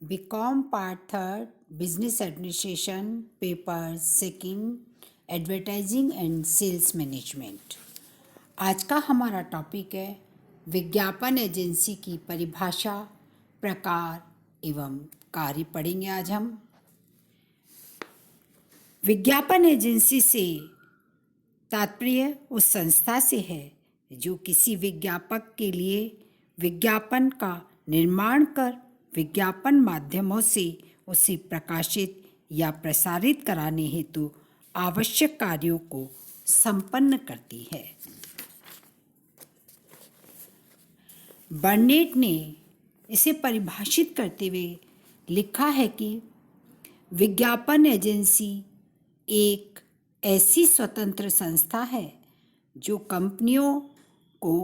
BCom part third business administration paper second advertising and sales management. आज का हमारा topic है विज्ञापन एजेंसी की परिभाषा, प्रकार एवं कार्य पढ़ेंगे आज हम। विज्ञापन एजेंसी से तात्पर्य उस संस्था से है जो किसी विज्ञापक के लिए विज्ञापन का निर्माण कर विज्ञापन माध्यमों से उसे प्रकाशित या प्रसारित कराने हेतु आवश्यक कार्यों को संपन्न करती है। बर्नेट ने इसे परिभाषित करते हुए लिखा है कि विज्ञापन एजेंसी एक ऐसी स्वतंत्र संस्था है जो कंपनियों को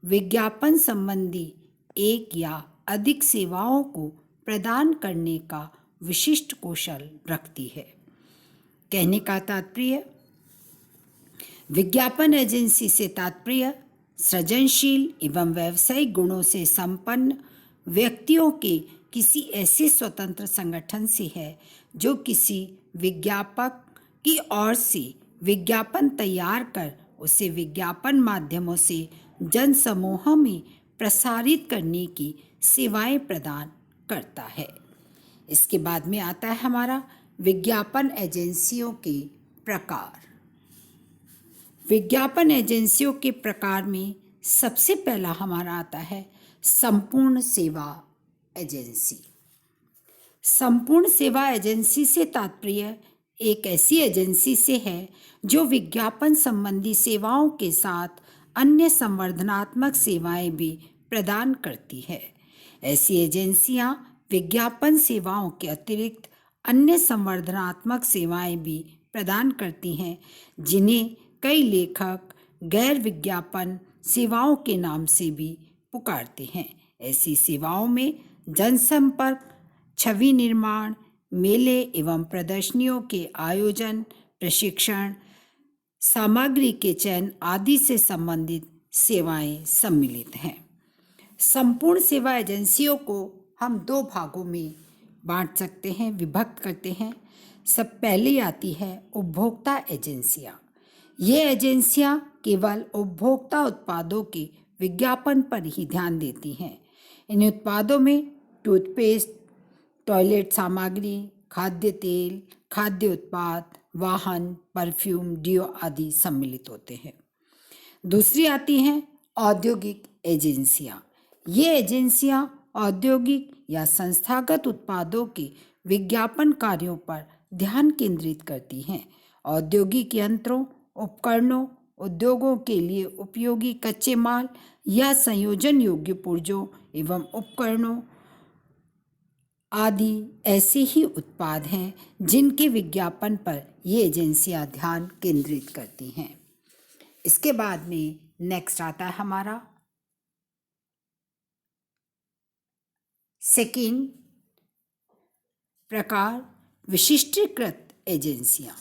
विज्ञापन संबंधी एक या अधिक सेवाओं को प्रदान करने का विशिष्ट कौशल रखती है। कहने का तात्पर्य, विज्ञापन एजेंसी से तात्पर्य सृजनशील एवं व्यावसायिक गुणों से संपन्न व्यक्तियों के किसी ऐसे स्वतंत्र संगठन से है जो किसी विज्ञापक की ओर से विज्ञापन तैयार कर उसे विज्ञापन माध्यमों से जन समूह में प्रसारित करने की सेवाएं प्रदान करता है। इसके बाद में आता है हमारा विज्ञापन एजेंसियों के प्रकार। विज्ञापन एजेंसियों के प्रकार में सबसे पहला हमारा आता है संपूर्ण सेवा एजेंसी। संपूर्ण सेवा एजेंसी से तात्पर्य एक ऐसी एजेंसी से है जो विज्ञापन संबंधी सेवाओं के साथ अन्य संवर्धनात्मक सेवाएं भी प्रदान करती है। ऐसी एजेंसियां विज्ञापन सेवाओं के अतिरिक्त अन्य संवर्धनात्मक सेवाएं भी प्रदान करती हैं, जिन्हें कई लेखक गैर विज्ञापन सेवाओं के नाम से भी पुकारते हैं। ऐसी सेवाओं में जनसंपर्क, छवि निर्माण, मेले एवं प्रदर्शनियों के आयोजन, प्रशिक्षण, सामग्री के चयन आदि से संबंधित सेवाएं सम्मिलित हैं। संपूर्ण सेवा एजेंसियों को हम दो भागों में बांट सकते हैं, विभक्त करते हैं। सब पहले आती है उपभोक्ता एजेंसियां। ये एजेंसियां केवल उपभोक्ता उत्पादों के विज्ञापन पर ही ध्यान देती हैं। इन उत्पादों में टूथपेस्ट, टॉयलेट सामग्री, खाद्य तेल, खाद्य उत्पाद, वाहन, परफ्यूम, डिओ आदि सम्मिलित होते हैं। दूसरी आती हैं औद्योगिक एजेंसियां। ये एजेंसियां औद्योगिक या संस्थागत उत्पादों के विज्ञापन कार्यों पर ध्यान केंद्रित करती हैं। औद्योगिक यंत्रों, उपकरणों, उद्योगों के लिए उपयोगी कच्चे माल या संयोजन योग्य पुर्जों एवं उपकरणों आदि ऐसे ही उत्पाद हैं जिनके विज्ञापन पर ये एजेंसियां ध्यान केंद्रित करती हैं। इसके बाद में नेक्स्ट आता है हमारा सेकंड प्रकार विशिष्टीकृत एजेंसियां।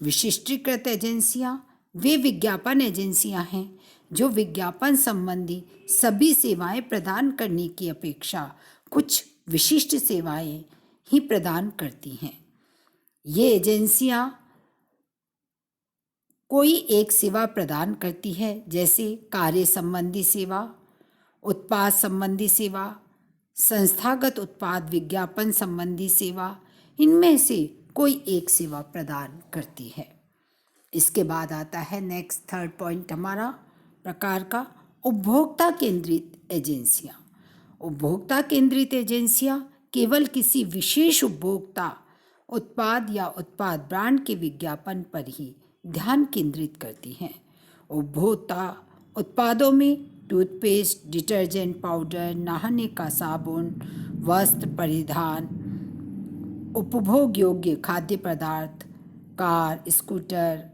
विशिष्टीकृत एजेंसियां वे विज्ञापन एजेंसियां हैं जो विज्ञापन संबंधी सभी सेवाएं प्रदान करने की अपेक्षा कुछ विशिष्ट सेवाएं ही प्रदान करती हैं। ये एजेंसियां कोई एक सेवा प्रदान करती है, जैसे कार्य संबंधी सेवा, उत्पाद संबंधी सेवा, संस्थागत उत्पाद विज्ञापन संबंधी सेवा, इनमें से कोई एक सेवा प्रदान करती है। इसके बाद आता है नेक्स्ट थर्ड पॉइंट हमारा प्रकार का उपभोक्ता केंद्रित एजेंसियां। उपभोक्ता केंद्रित एजेंसियां केवल किसी विशेष उपभोक्ता उत्पाद या उत्पाद ब्रांड के विज्ञापन पर ही ध्यान केंद्रित करती हैं। उपभोक्ता उत्पादों में टूथपेस्ट, डिटर्जेंट पाउडर, नहाने का साबुन, वस्त्र परिधान, उपभोग योग्य खाद्य पदार्थ, कार, स्कूटर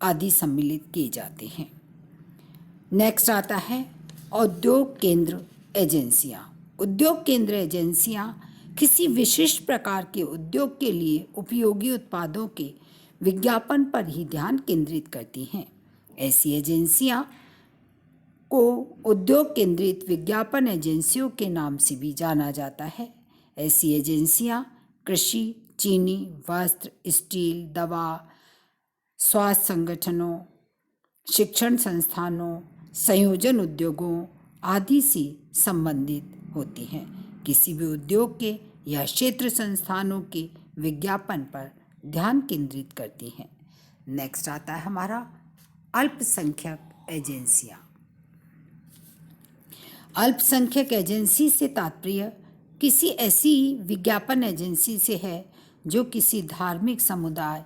आदि सम्मिलित किए जाते हैं। नेक्स्ट आता है औद्योग केंद्र एजेंसियां। उद्योग केंद्र एजेंसियां किसी विशिष्ट प्रकार के उद्योग के लिए उपयोगी उत्पादों के विज्ञापन पर ही ध्यान केंद्रित करती हैं। ऐसी एजेंसियां को उद्योग केंद्रित विज्ञापन एजेंसियों के नाम से भी जाना जाता है। ऐसी एजेंसियां कृषि, चीनी, वस्त्र, स्टील, दवा, स्वास्थ्य संगठनों, शिक्षण संस्थानों, संयोजन उद्योगों आदि से संबंधित होती हैं। किसी भी उद्योग के या क्षेत्र संस्थानों के विज्ञापन पर ध्यान केंद्रित करती हैं। नेक्स्ट आता है हमारा अल्पसंख्यक एजेंसियां। अल्पसंख्यक एजेंसी से तात्पर्य किसी ऐसी विज्ञापन एजेंसी से है जो किसी धार्मिक समुदाय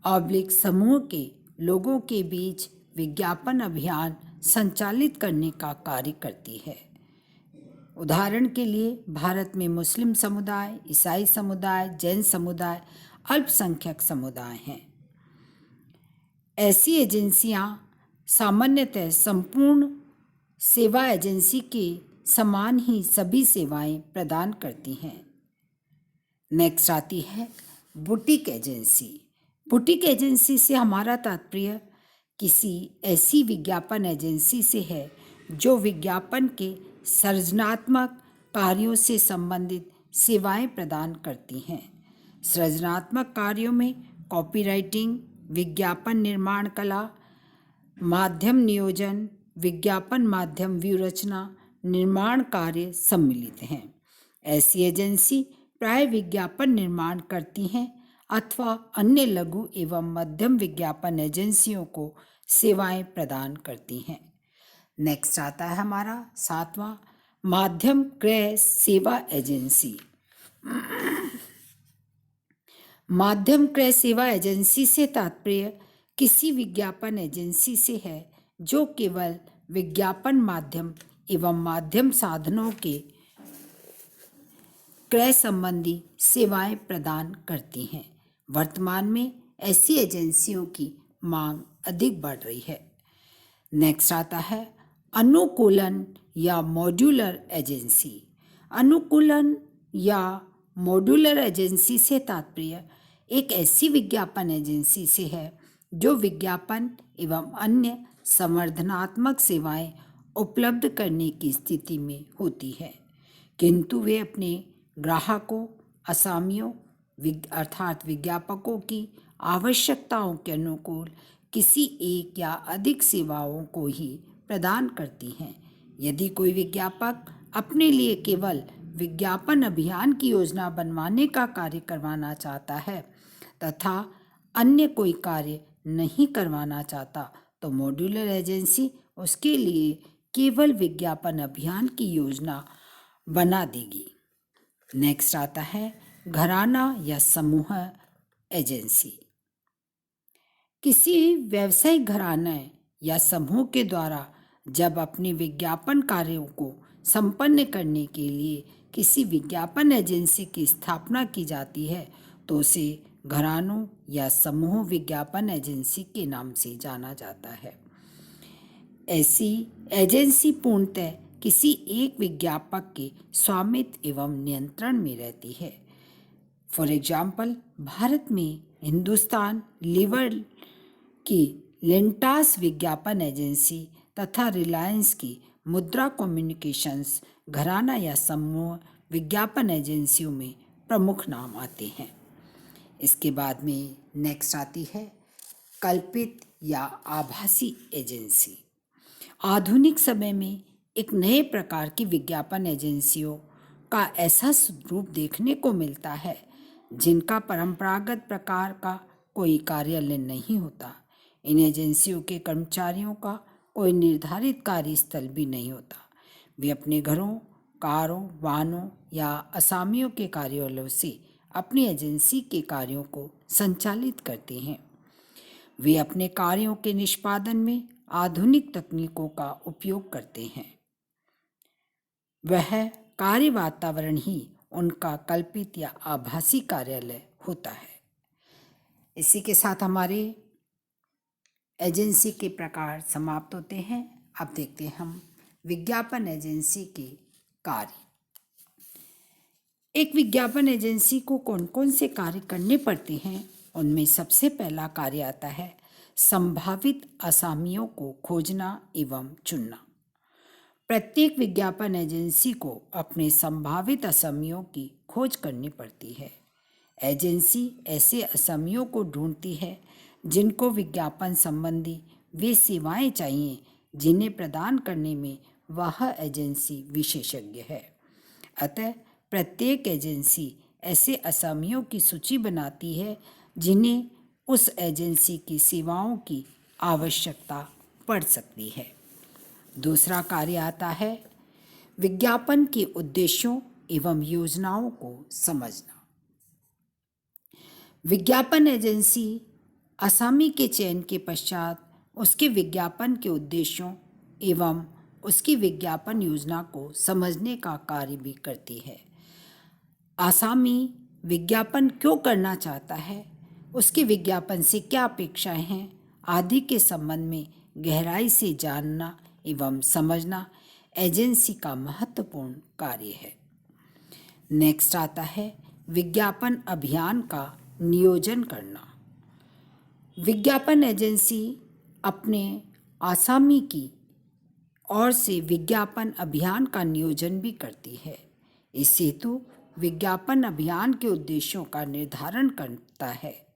ऑब्लिक समूह के लोगों के बीच विज्ञापन अभियान संचालित करने का कार्य करती है। उदाहरण के लिए भारत में मुस्लिम समुदाय, ईसाई समुदाय, जैन समुदाय अल्पसंख्यक समुदाय हैं। ऐसी एजेंसियां सामान्यतः संपूर्ण सेवा एजेंसी के समान ही सभी सेवाएं प्रदान करती हैं। नेक्स्ट आती है बुटीक एजेंसी। बुटीक एजेंसी से हमारा तात्पर्य किसी ऐसी विज्ञापन एजेंसी से है जो विज्ञापन के सृजनात्मक कार्यों से संबंधित सेवाएं प्रदान करती हैं। सृजनात्मक कार्यों में कॉपीराइटिंग, विज्ञापन निर्माण कला, माध्यम नियोजन, विज्ञापन माध्यम व्यूरचना, निर्माण कार्य सम्मिलित हैं। ऐसी एजेंसी प्राय विज्ञापन निर्माण करती हैं अथवा अन्य लघु एवं मध्यम विज्ञापन एजेंसियों को सेवाएं प्रदान करती हैं। नेक्स्ट आता है हमारा 7वां माध्यम क्रय सेवा एजेंसी। माध्यम क्रय सेवा एजेंसी से तात्पर्य किसी विज्ञापन एजेंसी से है जो केवल विज्ञापन माध्यम एवं माध्यम साधनों के क्रय संबंधी सेवाएं प्रदान करती हैं। वर्तमान में ऐसी एजेंसियों की मांग अधिक बढ़ रही है। नेक्स्ट आता है अनुकूलन या मॉड्यूलर एजेंसी। अनुकूलन या मॉड्यूलर एजेंसी से तात्पर्य एक ऐसी विज्ञापन एजेंसी से है जो विज्ञापन एवं अन्य संवर्धनात्मक सेवाएं उपलब्ध करने की स्थिति में होती है, किंतु वे अपने ग्राहकों, असामियों अर्थात विज्ञापकों की आवश्यकताओं के अनुकूल किसी एक या अधिक सेवाओं को ही प्रदान करती हैं। यदि कोई विज्ञापक अपने लिए केवल विज्ञापन अभियान की योजना बनवाने का कार्य करवाना चाहता है तथा अन्य कोई कार्य नहीं करवाना चाहता तो मॉड्यूलर एजेंसी उसके लिए केवल विज्ञापन अभियान की योजना बना देगी। नेक्स्ट आता है घराना या समूह एजेंसी। किसी व्यावसायिक घराने या समूह के द्वारा जब अपने विज्ञापन कार्यों को संपन्न करने के लिए किसी विज्ञापन एजेंसी की स्थापना की जाती है तो उसे घरानों या समूह विज्ञापन एजेंसी के नाम से जाना जाता है। ऐसी एजेंसी पूर्णतः किसी एक विज्ञापक के स्वामित्व एवं नियंत्रण में रहती है। फॉर एग्जाम्पल, भारत में हिंदुस्तान लीवर की लिंटास विज्ञापन एजेंसी तथा रिलायंस की मुद्रा कम्युनिकेशंस घराना या समूह विज्ञापन एजेंसियों में प्रमुख नाम आते हैं। इसके बाद में नेक्स्ट आती है कल्पित या आभासी एजेंसी। आधुनिक समय में एक नए प्रकार की विज्ञापन एजेंसियों का ऐसा रूप देखने को मिलता है जिनका परंपरागत प्रकार का कोई कार्यालय नहीं होता। इन एजेंसियों के कर्मचारियों का कोई निर्धारित कार्यस्थल भी नहीं होता। वे अपने घरों, कारों, वाहनों या असामियों के कार्यालयों से अपनी एजेंसी के कार्यों को संचालित करते हैं। वे अपने कार्यों के निष्पादन में आधुनिक तकनीकों का उपयोग करते हैं। वह कार्य वातावरण ही उनका कल्पित या आभासी कार्यालय होता है। इसी के साथ हमारे एजेंसी के प्रकार समाप्त होते हैं। अब देखते हैं हम विज्ञापन एजेंसी के कार्य। एक विज्ञापन एजेंसी को कौन कौन से कार्य करने पड़ते हैं, उनमें सबसे पहला कार्य आता है संभावित असामियों को खोजना एवं चुनना। प्रत्येक विज्ञापन एजेंसी को अपने संभावित असमियों की खोज करनी पड़ती है। एजेंसी ऐसे असमियों को ढूंढती है जिनको विज्ञापन संबंधी वे सेवाएं चाहिए जिन्हें प्रदान करने में वह एजेंसी विशेषज्ञ है। अतः प्रत्येक एजेंसी ऐसे असमियों की सूची बनाती है जिन्हें उस एजेंसी की सेवाओं की आवश्यकता पड़ सकती है। दूसरा कार्य आता है विज्ञापन के उद्देश्यों एवं योजनाओं को समझना। विज्ञापन एजेंसी असामी के चयन के पश्चात उसके विज्ञापन के उद्देश्यों एवं उसकी विज्ञापन योजना को समझने का कार्य भी करती है। आसामी विज्ञापन क्यों करना चाहता है, उसके विज्ञापन से क्या अपेक्षाएं हैं आदि के संबंध में गहराई से जानना एवं समझना एजेंसी का महत्वपूर्ण कार्य है। नेक्स्ट आता है विज्ञापन अभियान का नियोजन करना। विज्ञापन एजेंसी अपने आसामी की ओर से विज्ञापन अभियान का नियोजन भी करती है। इस हेतु विज्ञापन अभियान के उद्देश्यों का निर्धारण करता है।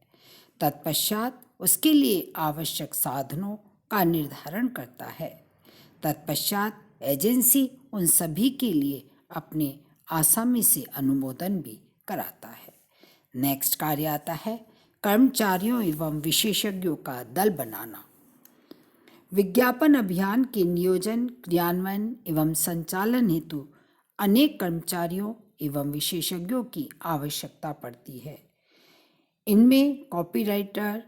तत्पश्चात उसके लिए आवश्यक साधनों का निर्धारण करता है। तत्पश्चात एजेंसी उन सभी के लिए अपने आसामी से अनुमोदन भी कराता है। नेक्स्ट कार्य आता है कर्मचारियों एवं विशेषज्ञों का दल बनाना। विज्ञापन अभियान के नियोजन, क्रियान्वयन एवं संचालन हेतु अनेक कर्मचारियों एवं विशेषज्ञों की आवश्यकता पड़ती है। इनमें कॉपीराइटर,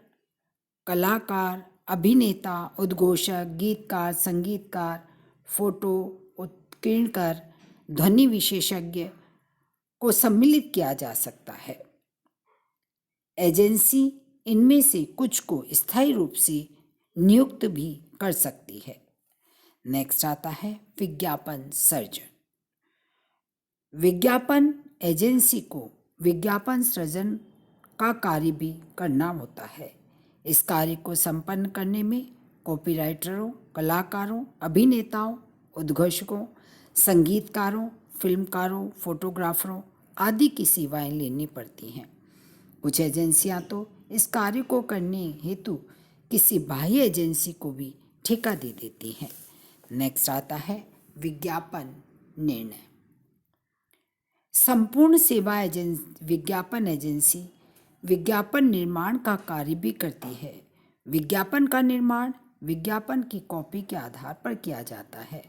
कलाकार, अभिनेता, उद्घोषक, गीतकार, संगीतकार, फोटो उत्कीर्णकर, ध्वनि विशेषज्ञ को सम्मिलित किया जा सकता है। एजेंसी इनमें से कुछ को स्थायी रूप से नियुक्त भी कर सकती है। नेक्स्ट आता है विज्ञापन सृजन। विज्ञापन एजेंसी को विज्ञापन सृजन का कार्य भी करना होता है। इस कार्य को संपन्न करने में कॉपीराइटरों, कलाकारों, अभिनेताओं, उद्घोषकों, संगीतकारों, फिल्मकारों, फोटोग्राफरों आदि की सेवाएं लेनी पड़ती हैं। कुछ एजेंसियां तो इस कार्य को करने हेतु किसी बाह्य एजेंसी को भी ठेका दे देती हैं। नेक्स्ट आता है विज्ञापन निर्णय। संपूर्ण सेवा विज्ञापन एजेंसी विज्ञापन निर्माण का कार्य भी करती है। विज्ञापन का निर्माण विज्ञापन की कॉपी के आधार पर किया जाता है।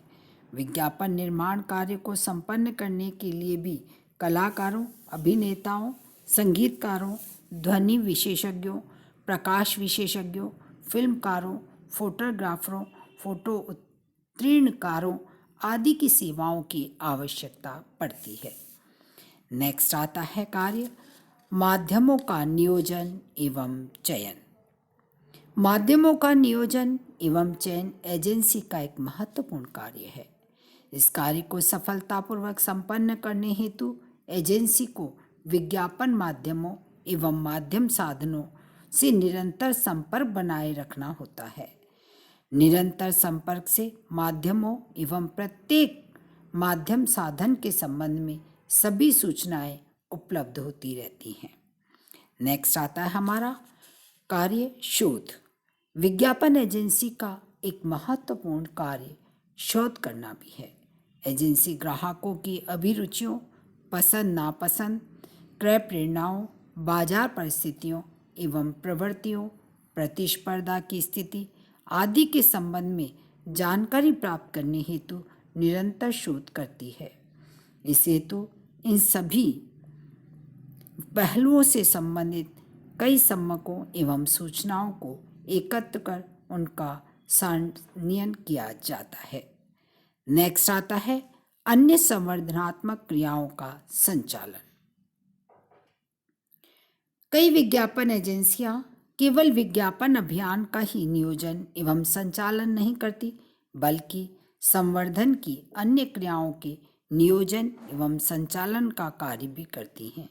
विज्ञापन निर्माण कार्य को संपन्न करने के लिए भी कलाकारों, अभिनेताओं, संगीतकारों, ध्वनि विशेषज्ञों, प्रकाश विशेषज्ञों, फिल्मकारों, फोटोग्राफरों, फोटो उत्कीर्णकारों आदि की सेवाओं की आवश्यकता पड़ती है। नेक्स्ट आता है कार्य माध्यमों का नियोजन एवं चयन। माध्यमों का नियोजन एवं चयन एजेंसी का एक महत्वपूर्ण कार्य है। इस कार्य को सफलतापूर्वक संपन्न करने हेतु एजेंसी को विज्ञापन माध्यमों एवं माध्यम साधनों से निरंतर संपर्क बनाए रखना होता है। निरंतर संपर्क से माध्यमों एवं प्रत्येक माध्यम साधन के संबंध में सभी सूचनाएं उपलब्ध होती रहती हैं। नेक्स्ट आता है हमारा कार्य शोध। विज्ञापन एजेंसी का एक महत्वपूर्ण कार्य शोध करना भी है। एजेंसी ग्राहकों की अभिरुचियों, पसंद नापसंद, क्रय प्रेरणाओं, बाजार परिस्थितियों एवं प्रवृत्तियों, प्रतिस्पर्धा की स्थिति आदि के संबंध में जानकारी प्राप्त करने हेतु निरंतर शोध करती है। इस हेतु इन सभी पहलुओं से संबंधित कई सम्मकों एवं सूचनाओं को एकत्र कर उनका संनियन किया जाता है। नेक्स्ट आता है अन्य संवर्धनात्मक क्रियाओं का संचालन। कई विज्ञापन एजेंसियां केवल विज्ञापन अभियान का ही नियोजन एवं संचालन नहीं करती, बल्कि संवर्धन की अन्य क्रियाओं के नियोजन एवं संचालन का कार्य भी करती हैं।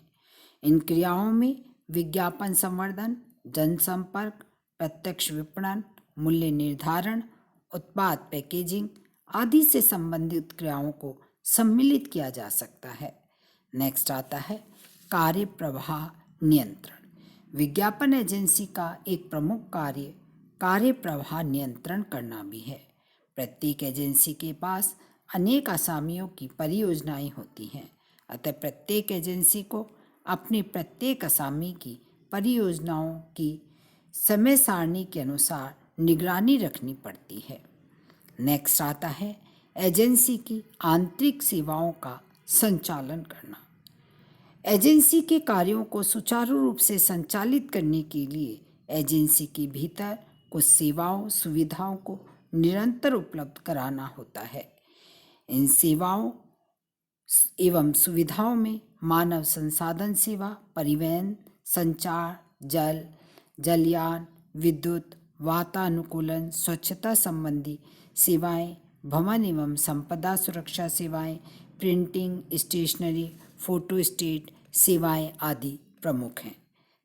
इन क्रियाओं में विज्ञापन संवर्धन, जनसंपर्क, प्रत्यक्ष विपणन, मूल्य निर्धारण, उत्पाद पैकेजिंग आदि से संबंधित क्रियाओं को सम्मिलित किया जा सकता है। नेक्स्ट आता है कार्य प्रवाह नियंत्रण। विज्ञापन एजेंसी का एक प्रमुख कार्य प्रवाह नियंत्रण करना भी है। प्रत्येक एजेंसी के पास अनेक असामियों की परियोजनाएं होती हैं, अतः प्रत्येक एजेंसी को अपनी प्रत्येक असामी की परियोजनाओं की समय सारणी के अनुसार निगरानी रखनी पड़ती है। नेक्स्ट आता है एजेंसी की आंतरिक सेवाओं का संचालन करना। एजेंसी के कार्यों को सुचारू रूप से संचालित करने के लिए एजेंसी के भीतर कुछ सेवाओं सुविधाओं को निरंतर उपलब्ध कराना होता है। इन सेवाओं एवं सुविधाओं में मानव संसाधन सेवा, परिवहन, संचार, जलयान, विद्युत, वातानुकूलन, स्वच्छता संबंधी सेवाएं, भवन एवं संपदा सुरक्षा सेवाएं, प्रिंटिंग, स्टेशनरी, फोटोस्टेट सेवाएं आदि प्रमुख हैं।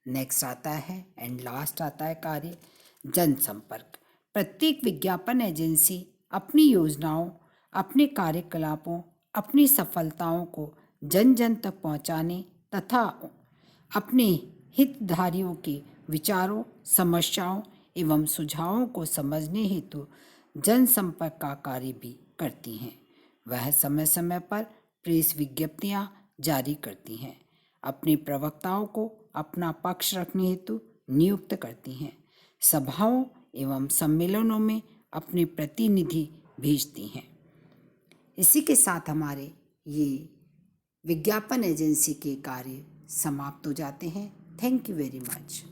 नेक्स्ट आता है एंड लास्ट आता है कार्य जनसंपर्क। प्रत्येक विज्ञापन एजेंसी अपनी योजनाओं, अपने कार्यकलापों, अपनी सफलताओं को जन जन तक पहुंचाने तथा अपने हितधारियों के विचारों, समस्याओं एवं सुझावों को समझने हेतु जनसंपर्क का कार्य भी करती हैं। वह समय समय पर प्रेस विज्ञप्तियां जारी करती हैं, अपने प्रवक्ताओं को अपना पक्ष रखने हेतु नियुक्त करती हैं, सभाओं एवं सम्मेलनों में अपने प्रतिनिधि भेजती हैं। इसी के साथ हमारे ये विज्ञापन एजेंसी के कार्य समाप्त हो जाते हैं। Thank you very much.